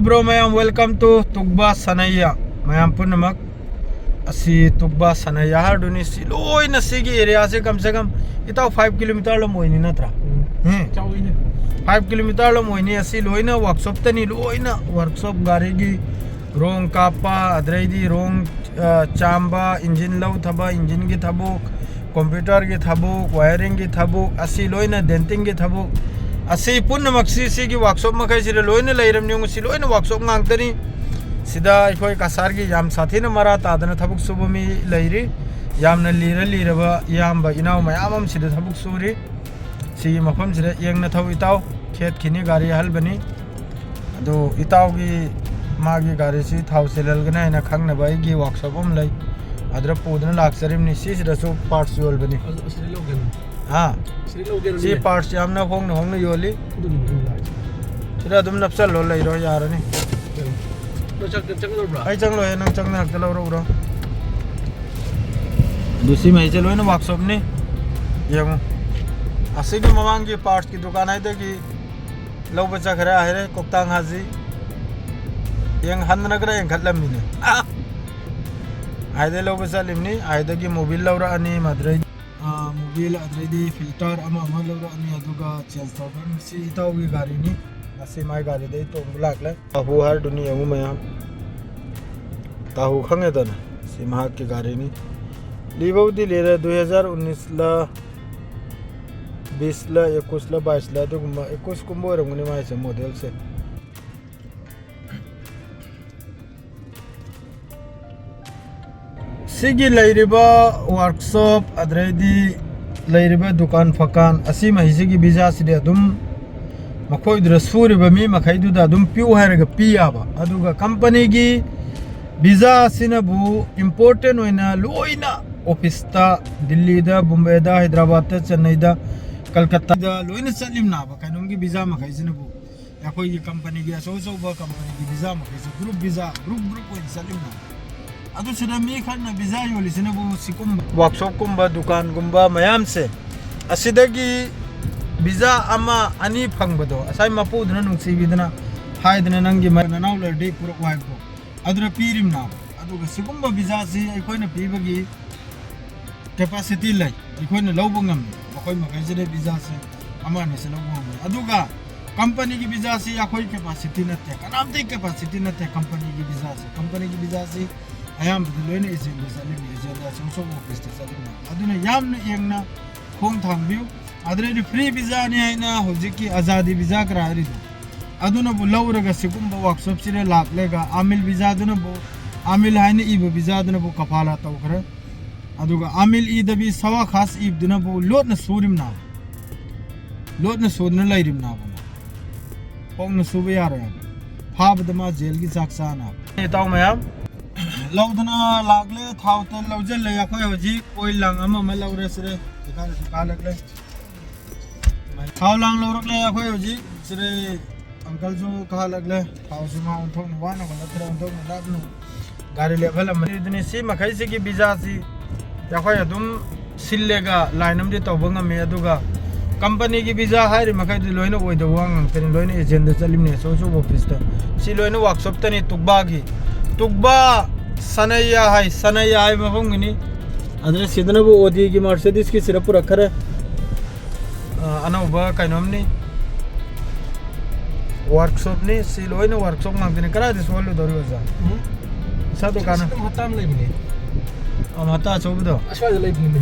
bro mayam, welcome to Tugba Sanaya. Mayam punamak asi Tugba Sanaya har duni si loi na sigi area se kam itaw 5 km lo moini na tra. 5 km lo moini asi loi na workshop tani loi na workshop gari gi rong kapa adredi rong chamba engine lau thaba engine gi thabuk computer gi thabuk wiring gi thabuk asi loi na denting gi thabuk asi punna maksi gi workshop ma kai sire loi na leiram ni si loi na workshop ngang tani sida khoi kasar gi yam sathi na mara ta dana thabuk subumi leiri yam na lira ba yam ba inaw mayam sida thabuk suri si mafam sida yeng na thau itaw khet khini gari hal bani ado itaw gi मागी गाड़ी से थाव सेलल गना है ना खंग ना भाई की वर्कशॉप हम लाई अदर पूदन लाक्सरिम नि सी रसो पार्ट्स योल बनी हां सी पार्ट्स हम ना होंग योली सिरा तुम नफसल लो लाई रो यार ने आई चंगलो है नंग चंगना चलो रो दूसरी में चलो ना वर्कशॉप ने ये असी की मवांग की पार्ट्स की दुकान है तो की लो बच्चा खरा है रे कोक्तांग हाजी yang hannagra yang khatlamine aide lo basalimni aide gi mobile lawra ani madrai mobile adredi filter ama lawra ani aduga change tawban si itaw gi gari ni asi mai gari dei to bulakla ahu har dunia mu mayam tahu khange dana si mahak ki gari ni libawdi lera 2019 la 20 la 21 la 22 la dugma 21 kumbo ramuni mai se model se सिगी लैरिबा workshop अद्रेदी लैरिबा दुकान फकान असी महिसिगी बिजा सिदे अदुम मखोइद्र सुरिबा मी मखैदुदा अदुम पिउ हारगा पियाबा अदुगा company गी बिजा सिनबु इंपोर्टेंट होइना लोइना ऑफिस ता दिल्ली दा बॉम्बे दा हैदराबाद ता चेन्नई दा कलकत्ता दा लोइना चलिमना बा कानुंगी बिजा मखैसिनबु याखोइ गी कंपनी गी असोसो बा कंपनी गी बिजा मखैसि ग्रुप होइ चलिमना अदु सुदा मी खन बिजा योली सिने बो सिकुम वर्कशॉप कुंबा दुकान कुंबा मयाम से असिदगी बिजा अमा अनि फंगबदो असai mapu dana nungsi bidana haidana nangi marna nawler de puro waiko adura pirim na aduga sigumba biza si aikoina pibagi capacity lai aikoina lawbo ngam akoi makai biza si ama ne se lawbo ngam aduga company ki biza si akoi capacity na te kanam te capacity na te company ki biza si ayam loine ejen salim ejen da so office te salim aduna yamna yengna khong thangbiu adre free visa ni haina hojiki azadi visa karari aduna bu lawraga sigumba workshop sire laklega amil visa aduna bu amil haina ibu visa aduna bu kafala tawkra aduga amil i dabi sawa khas ibduna bu lotna surimna lairimna pongna suba yara phabdama jail gi saksana taw mayam लौदना लागले थावतन लौजल ले याखोय होजी ओइ लांग अमा लौरे सरे दिखान का लगले थाव लांग लौरकले याखोय होजी सरे uncle जो कहा लगले थाव सुमा उठो वाना को लत्र उठो दाबनु गाड़ी लेवल में इतने सी मखै से की बिजा सी याखोय अदुम सिल्लेगा लाइनम दे तोबंग मे अदुगा कंपनी की बिजा हारि मखै दि लोइनो ओइदो वांग तनि लोइनो एजेंडा चलिमने सोसो ऑफिस ता सी लोइनो वर्कशॉप तनि तुगबा सनैया है मफंगनी अदरे सिदना बो ओडी की मर्सिडीज की सिरप रखरे अनौबा कैनोमनी वर्कशॉप नि सिलोइन वर्कशॉप मांगने करा दिस वालो दरु जा सा दुकान हताम लेबनी हता चोबदो असवा लेबनी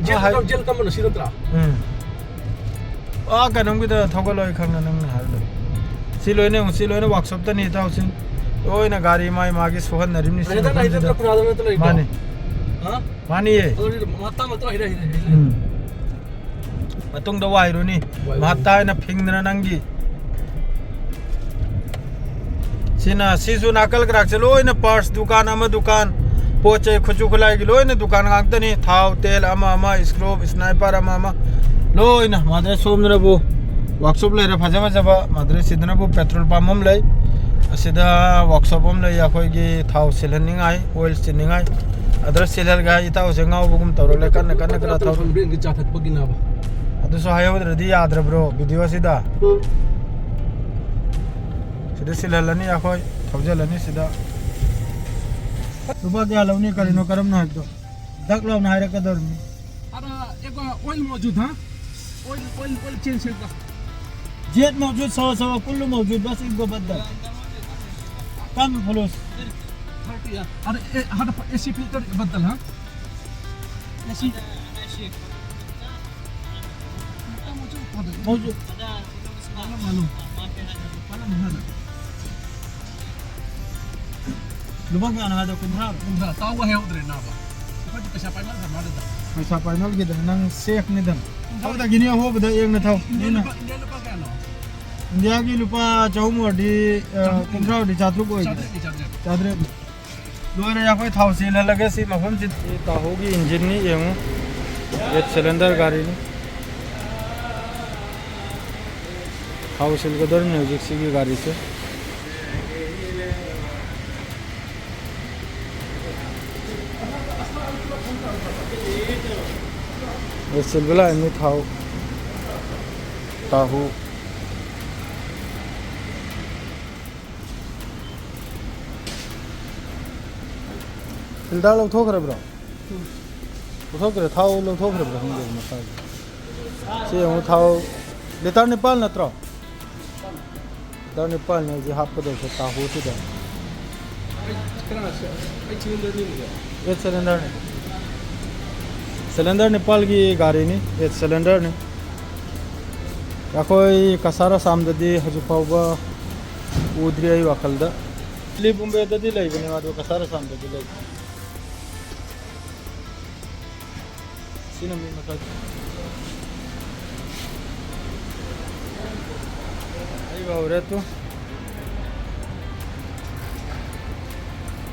जेल कम सिरत्रा आ कैनोम की थगलोय खंगना नंग हारदो सिलोइन वर्कशॉप त नि ताउसिन ओइ ना गाड़ी माई मागे सोहन नरिमनि माने हां माने ये माता मत हिरा मतुंग द वाइरोनी माता ना फिंगना नंगी सिना सिसु नाकल क्राक चलो ओइ ना पार्ट्स दुकान अमा दुकान पोचे खुचु खुलाई गिलो ओइ ना दुकान गांगतनी थाव तेल अमा स्क्रूप स्नाइपर अमा लोइ ना मादरे सोमनरा बो वर्कशॉप लेरे फजबा जबा मादरे सिदना बो पेट्रोल पंप हम लै असिदा वर्कशॉप हम लै याखोयगी थाव सिलहनिंगाय ऑयल सिनिंगाय अदर सिलहल गा इताव जंगाव बुगुम तवरले कन करा थाव brain gi chathak pagina ba adu so hayo radi yadra bro video sida sida silalani akhoi thaujalani sida rupa kya launi karino karam na ekdo dak law na haira kadar mi अरे एक oil मौजूद हाँ oil oil oil change का jet मौजूद सवा सवा कुल्लू मौजूद बस इनको बदल कम फलूस 30 अरे हर एसी फिल्टर बदल हाँ एसी मौजूद मालूम lupa kya na hada kumra उधर ताऊ है उधर ना बा कुछ पैसा पाइना था मार दे पैसा फाइनल के दन नंग सेफ नि दन अब दा गिनी हो बदा एक न थाव नि ना इंडिया लोग क्या लो इंडिया की lupa chahum di kumra di chatru ko chadre लोरे या कोई थाव सील लगे सी मफम जित ता होगी इंजन नि येमु ये सिलेंडर गाड़ी नि थाव सील के दर म्यूजिक सी की गाड़ी से ये सिलबला इनमें थाव ताहू फिल्टर लोग थोक रहे ब्रा थोक रहे थाव लोग थोक रहे ब्रा हम लोग मसाज से हम थाव लेतार नेपाल न त्रा लेतार नेपाल ने जो हाफ पदों से ताहू से दा ये सिलेंडर नेपाल की गाड़ी नहीं ये सिलेंडर नहीं या कोई कसारा सामददी हजुफावबा उद्री आई वकलदा दिल्ली मुंबई ददी लाई बने वादो कसारा सामददी लाई सिनेमा में मत आई बावरे तो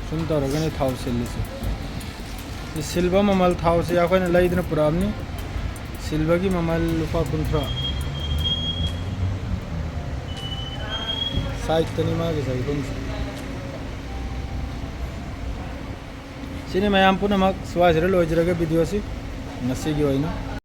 सुनता रहोगे नहीं थाव सिल्ली से ये सिल्वर ममल थाव से या कोई ने लाई इतने पुरानी सिल्वर की ममल लुपा कुंट्रा साइड तनी मागे साइड कुंट्रा सिने मैं हम पुनः मग स्वाज रे लोज रगे वीडियो सी नसी की वही ना